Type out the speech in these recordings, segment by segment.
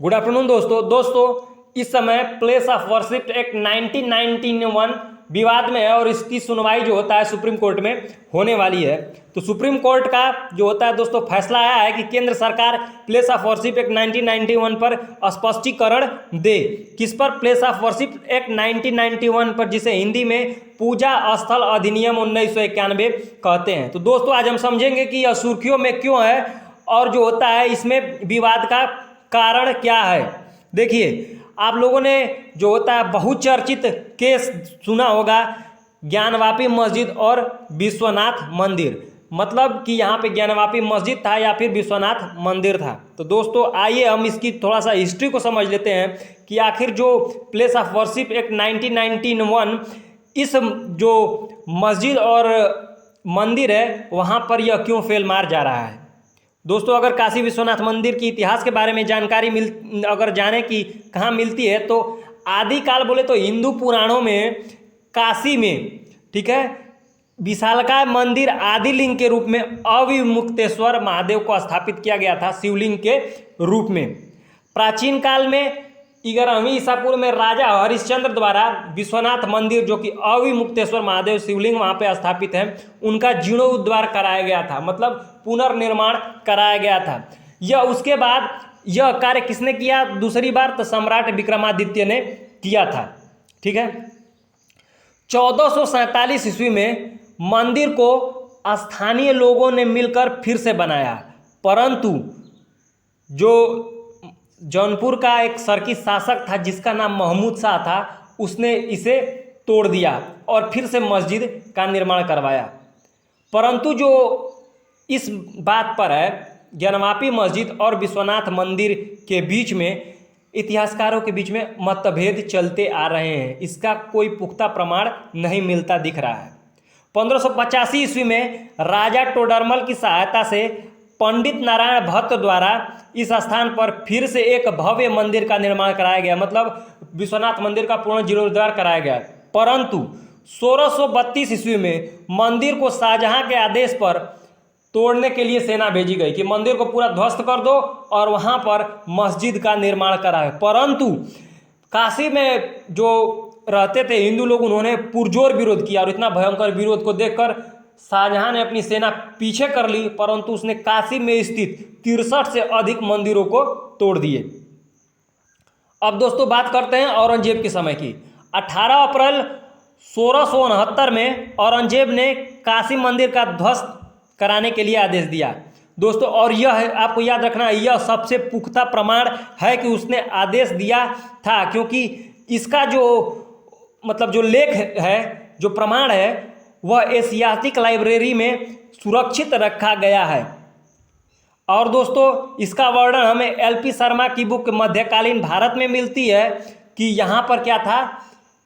Good afternoon दोस्तों इस समय प्लेस ऑफ वर्शिप एक्ट 1991 विवाद में है और इसकी सुनवाई जो होता है सुप्रीम कोर्ट में होने वाली है। तो सुप्रीम कोर्ट का जो होता है दोस्तों फैसला आया है कि केंद्र सरकार प्लेस ऑफ वर्शिप एक्ट 1991 पर स्पष्टीकरण दे। किस पर? प्लेस ऑफ वर्शिप एक्ट 1991 पर, जिसे हिंदी में पूजा स्थल अधिनियम 1991 कहते हैं। तो दोस्तों आज हम समझेंगे कि यह सुर्खियों में क्यों है और जो होता है इसमें विवाद का कारण क्या है। देखिए, आप लोगों ने जो होता है बहुचर्चित केस सुना होगा, ज्ञानवापी मस्जिद और विश्वनाथ मंदिर। मतलब कि यहाँ पे ज्ञानवापी मस्जिद था या फिर विश्वनाथ मंदिर था। तो दोस्तों आइए हम इसकी थोड़ा सा हिस्ट्री को समझ लेते हैं कि आखिर जो प्लेस ऑफ वर्शिप एक्ट 1991 इस जो मस्जिद और मंदिर है वहाँ पर यह क्यों फेल मार जा रहा है। दोस्तों अगर काशी विश्वनाथ मंदिर की इतिहास के बारे में जानकारी अगर जाने की कहाँ मिलती है तो आदिकाल बोले तो हिंदू पुराणों में काशी में, ठीक है, विशालकाय मंदिर आदिलिंग के रूप में अविमुक्तेश्वर महादेव को स्थापित किया गया था, शिवलिंग के रूप में। प्राचीन काल में 11वीं ईसा पूर्व में राजा हरिश्चंद्र द्वारा विश्वनाथ मंदिर जो कि अविमुक्तेश्वर महादेव शिवलिंग वहाँ पे स्थापित है उनका जीर्णोद्धार कराया गया था, मतलब पुनर्निर्माण कराया गया था। यह उसके बाद यह कार्य किसने किया दूसरी बार? तो सम्राट विक्रमादित्य ने किया था। ठीक है, 1447 ईस्वी में मंदिर को स्थानीय लोगों ने मिलकर फिर से बनाया, परंतु जो जौनपुर का एक सरकी शासक था जिसका नाम महमूद शाह था, उसने इसे तोड़ दिया और फिर से मस्जिद का निर्माण करवाया। परंतु जो इस बात पर है, ज्ञानवापी मस्जिद और विश्वनाथ मंदिर के बीच में इतिहासकारों के बीच में मतभेद चलते आ रहे हैं। इसका कोई पुख्ता प्रमाण नहीं मिलता दिख रहा है। 1585 ईस्वी में राजा टोडरमल की सहायता से पंडित नारायण भट्ट द्वारा इस स्थान पर फिर से एक भव्य मंदिर का निर्माण कराया गया, मतलब विश्वनाथ मंदिर का पूर्ण जीर्णोद्धार कराया गया। परंतु 1632 ईस्वी में मंदिर को शाहजहां के आदेश पर तोड़ने के लिए सेना भेजी गई कि मंदिर को पूरा ध्वस्त कर दो और वहां पर मस्जिद का निर्माण कराए। परंतु काशी में जो रहते थे हिंदू लोग, उन्होंने पुरजोर विरोध किया और इतना भयंकर विरोध को देखकर शाहजहां ने अपनी सेना पीछे कर ली, परंतु उसने काशी में स्थित 63 से अधिक मंदिरों को तोड़ दिए। अब दोस्तों बात करते हैं औरंगजेब के समय की। 18 अप्रैल 1669 में औरंगजेब ने काशी मंदिर का ध्वस्त कराने के लिए आदेश दिया दोस्तों। और यह है, आपको याद रखना, यह सबसे पुख्ता प्रमाण है कि उसने आदेश दिया था, क्योंकि इसका जो मतलब जो लेख है, जो प्रमाण है, वह एशियाटिक लाइब्रेरी में सुरक्षित रखा गया है। और दोस्तों इसका वर्णन हमें एलपी शर्मा की बुक मध्यकालीन भारत में मिलती है कि यहाँ पर क्या था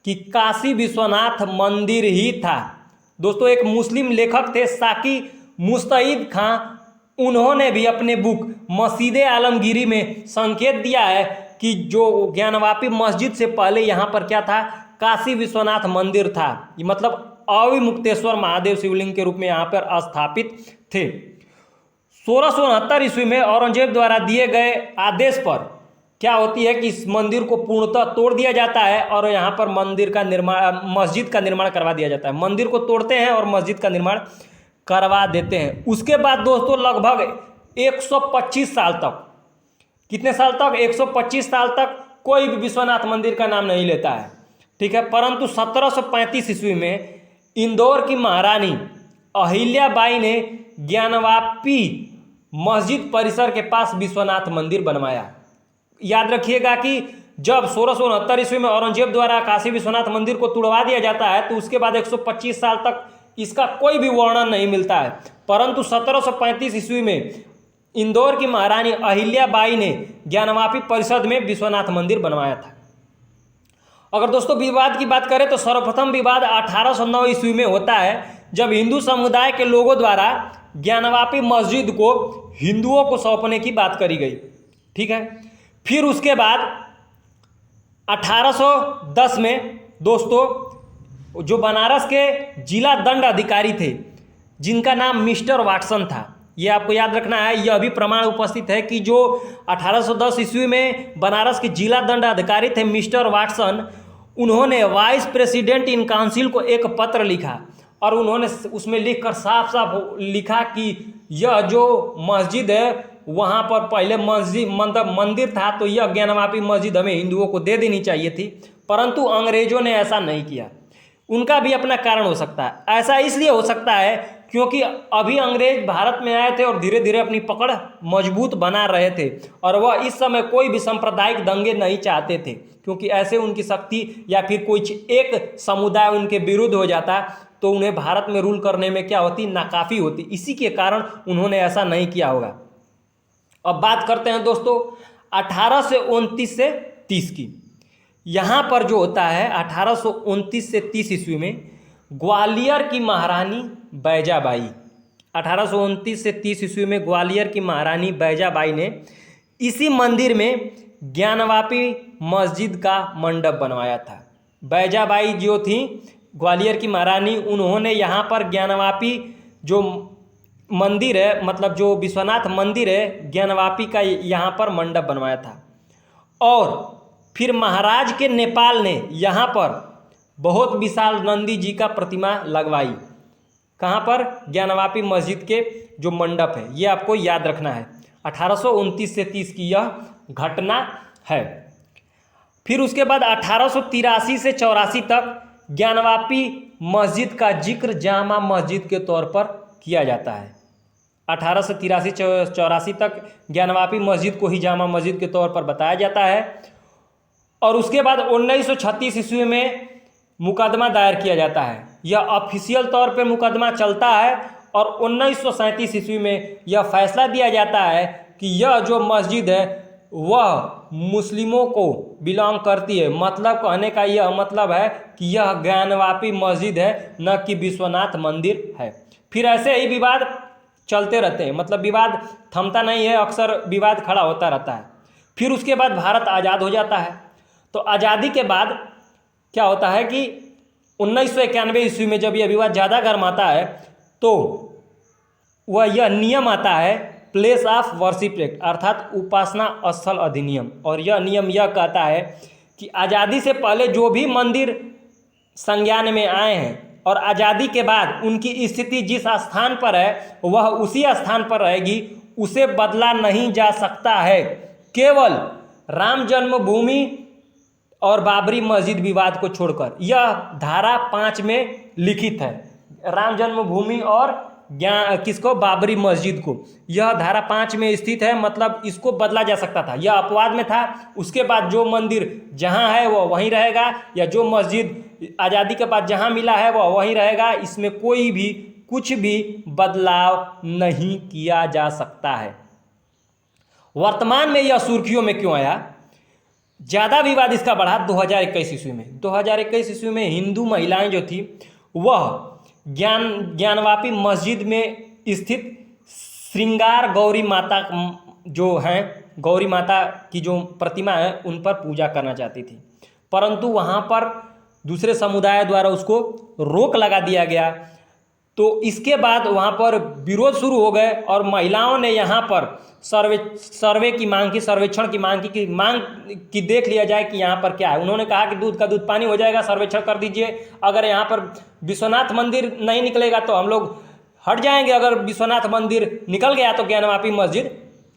कि काशी विश्वनाथ मंदिर ही था। दोस्तों एक मुस्लिम लेखक थे साकी मुस्तईद खां, उन्होंने भी अपने बुक मस्जिद आलमगीरी में संकेत दिया है कि जो ज्ञानवापी मस्जिद से पहले यहाँ पर क्या था, काशी विश्वनाथ मंदिर था। ये मतलब अविमुक्तेश्वर महादेव शिवलिंग के रूप में यहाँ पर स्थापित थे। 1669 ईस्वी में औरंगजेब द्वारा दिए गए आदेश पर क्या होती है कि इस मंदिर को पूर्णतः तोड़ दिया जाता है और यहाँ पर मंदिर का निर्माण, मस्जिद का निर्माण करवा दिया जाता है। मंदिर को तोड़ते हैं और मस्जिद का निर्माण करवा देते हैं। उसके बाद दोस्तों लगभग 125 साल तक, कितने साल तक? 125 साल तक कोई भी विश्वनाथ मंदिर का नाम नहीं लेता है। ठीक है, परंतु 1735 ईस्वी में इंदौर की महारानी अहिल्याबाई ने ज्ञानवापी मस्जिद परिसर के पास विश्वनाथ मंदिर बनवाया। याद रखिएगा कि जब 1669 ईस्वी में औरंगजेब द्वारा काशी विश्वनाथ मंदिर को तुड़वा दिया जाता है तो उसके बाद 125 साल तक इसका कोई भी वर्णन नहीं मिलता है। परंतु 1735 ईस्वी में इंदौर की महारानी अहिल्याबाई ने ज्ञानवापी परिषद में विश्वनाथ मंदिर बनवाया था। अगर दोस्तों विवाद की बात करें तो सर्वप्रथम विवाद 1809 ईस्वी में होता है, जब हिंदू समुदाय के लोगों द्वारा ज्ञानवापी मस्जिद को हिंदुओं को सौंपने की बात करी गई। ठीक है, फिर उसके बाद 1810 में दोस्तों जो बनारस के जिला दंड अधिकारी थे जिनका नाम मिस्टर वाटसन था, ये आपको याद रखना है। यह भी प्रमाण उपस्थित है कि जो 1810 ईस्वी में बनारस के जिला दंड अधिकारी थे मिस्टर वाटसन, उन्होंने वाइस प्रेसिडेंट इन काउंसिल को एक पत्र लिखा और उन्होंने उसमें लिखकर साफ साफ लिखा कि यह जो मस्जिद है वहाँ पर पहले मंदिर था, तो यह ज्ञानवापी मस्जिद हमें हिंदुओं को दे देनी चाहिए थी, परंतु अंग्रेजों ने ऐसा नहीं किया। उनका भी अपना कारण हो सकता है। ऐसा इसलिए हो सकता है क्योंकि अभी अंग्रेज भारत में आए थे और धीरे धीरे अपनी पकड़ मजबूत बना रहे थे और वह इस समय कोई भी सांप्रदायिक दंगे नहीं चाहते थे, क्योंकि ऐसे उनकी शक्ति या फिर कोई एक समुदाय उनके विरुद्ध हो जाता तो उन्हें भारत में रूल करने में क्या होती, नाकाफी होती। इसी के कारण उन्होंने ऐसा नहीं किया होगा। अब बात करते हैं दोस्तों 1829 से 30 की। यहाँ पर जो होता है 1829 से 30 ईस्वी में ग्वालियर की महारानी बैजाबाई, 1829 से 30 ईस्वी में ग्वालियर की महारानी बैजाबाई ने इसी मंदिर में ज्ञानवापी मस्जिद का मंडप बनवाया था। बैजाबाई जो थी ग्वालियर की महारानी, उन्होंने यहाँ पर ज्ञानवापी जो मंदिर है, मतलब जो विश्वनाथ मंदिर है, ज्ञानवापी का यहाँ पर मंडप बनवाया था। और फिर महाराज के नेपाल ने यहाँ पर बहुत विशाल नंदी जी का प्रतिमा लगवाई। कहाँ पर? ज्ञानवापी मस्जिद के जो मंडप है, ये आपको याद रखना है। 1829 से 30 की यह घटना है। फिर उसके बाद 1883 से 84 तक ज्ञानवापी मस्जिद का जिक्र जामा मस्जिद के तौर पर किया जाता है। 1883-84 तक ज्ञानवापी मस्जिद को ही जामा मस्जिद के तौर पर बताया जाता है। और उसके बाद 1936 ईस्वी में मुकदमा दायर किया जाता है। यह ऑफिशियल तौर पे मुकदमा चलता है और 1937 ईस्वी में यह फैसला दिया जाता है कि यह जो मस्जिद है वह मुस्लिमों को बिलोंग करती है। मतलब कहने का यह मतलब है कि यह ज्ञानवापी मस्जिद है, न कि विश्वनाथ मंदिर है। फिर ऐसे ही विवाद चलते रहते हैं, मतलब विवाद थमता नहीं है, अक्सर विवाद खड़ा होता रहता है। फिर उसके बाद भारत आज़ाद हो जाता है। तो आज़ादी के बाद क्या होता है कि 1991 ईस्वी में जब यह विवाद ज़्यादा गर्माता है तो वह यह नियम आता है प्लेस ऑफ वर्शिप एक्ट, अर्थात उपासना स्थल अधिनियम। और यह नियम यह कहता है कि आज़ादी से पहले जो भी मंदिर संज्ञान में आए हैं और आज़ादी के बाद उनकी स्थिति जिस स्थान पर है वह उसी स्थान पर रहेगी, उसे बदला नहीं जा सकता है। केवल राम जन्मभूमि और बाबरी मस्जिद विवाद को छोड़कर, यह धारा 5 में लिखित है। राम जन्मभूमि और किसको? बाबरी मस्जिद को। यह धारा 5 में स्थित है, मतलब इसको बदला जा सकता था। यह अपवाद में था। उसके बाद जो मंदिर जहां है वह वहीं रहेगा, या जो मस्जिद आज़ादी के बाद जहां मिला है वह वहीं रहेगा। इसमें कोई भी कुछ भी बदलाव नहीं किया जा सकता है। वर्तमान में यह सुर्खियों में क्यों आया? ज़्यादा विवाद इसका बढ़ा 2021 ईस्वी में। 2021 ईस्वी में हिंदू महिलाएं जो थी वह ज्ञानवापी मस्जिद में स्थित श्रृंगार गौरी माता जो हैं, गौरी माता की जो प्रतिमा है उन पर पूजा करना चाहती थी, परंतु वहाँ पर दूसरे समुदाय द्वारा उसको रोक लगा दिया गया। तो इसके बाद वहाँ पर विरोध शुरू हो गए और महिलाओं ने यहाँ पर सर्वे की मांग की, सर्वेक्षण की मांग की देख लिया जाए कि यहाँ पर क्या है। उन्होंने कहा कि दूध का दूध पानी हो जाएगा, सर्वेक्षण कर दीजिए। अगर यहाँ पर विश्वनाथ मंदिर नहीं निकलेगा तो हम लोग हट जाएंगे, अगर विश्वनाथ मंदिर निकल गया तो ज्ञानवापी मस्जिद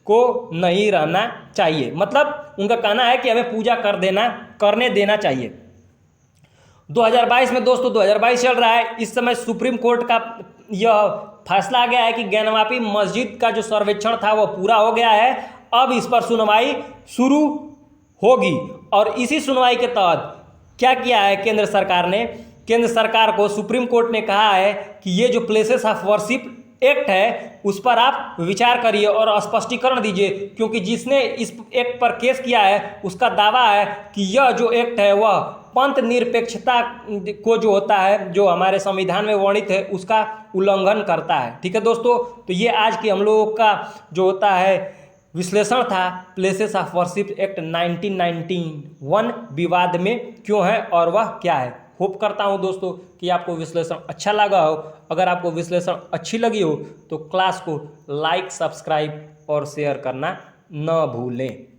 को नहीं रहना चाहिए। मतलब उनका कहना है कि हमें पूजा करने देना चाहिए। 2022 में दोस्तों 2022 चल रहा है। इस समय सुप्रीम कोर्ट का यह फैसला आ गया है कि ज्ञानवापी मस्जिद का जो सर्वेक्षण था वह पूरा हो गया है। अब इस पर सुनवाई शुरू होगी और इसी सुनवाई के तहत क्या किया है केंद्र सरकार ने? केंद्र सरकार को सुप्रीम कोर्ट ने कहा है कि ये जो प्लेसेस ऑफ वर्शिप एक्ट है उस पर आप विचार करिए और स्पष्टीकरण दीजिए, क्योंकि जिसने इस एक्ट पर केस किया है उसका दावा है कि यह जो एक्ट है वह पंथ निरपेक्षता को जो होता है, जो हमारे संविधान में वर्णित है, उसका उल्लंघन करता है। ठीक है दोस्तों, तो ये आज की हम लोगों का जो होता है विश्लेषण था प्लेसेस ऑफ वर्शिप एक्ट 1991 विवाद में क्यों है और वह क्या है। होप करता हूँ दोस्तों कि आपको विश्लेषण अच्छा लगा हो। अगर आपको विश्लेषण अच्छी लगी हो तो क्लास को लाइक, सब्सक्राइब और शेयर करना न भूलें।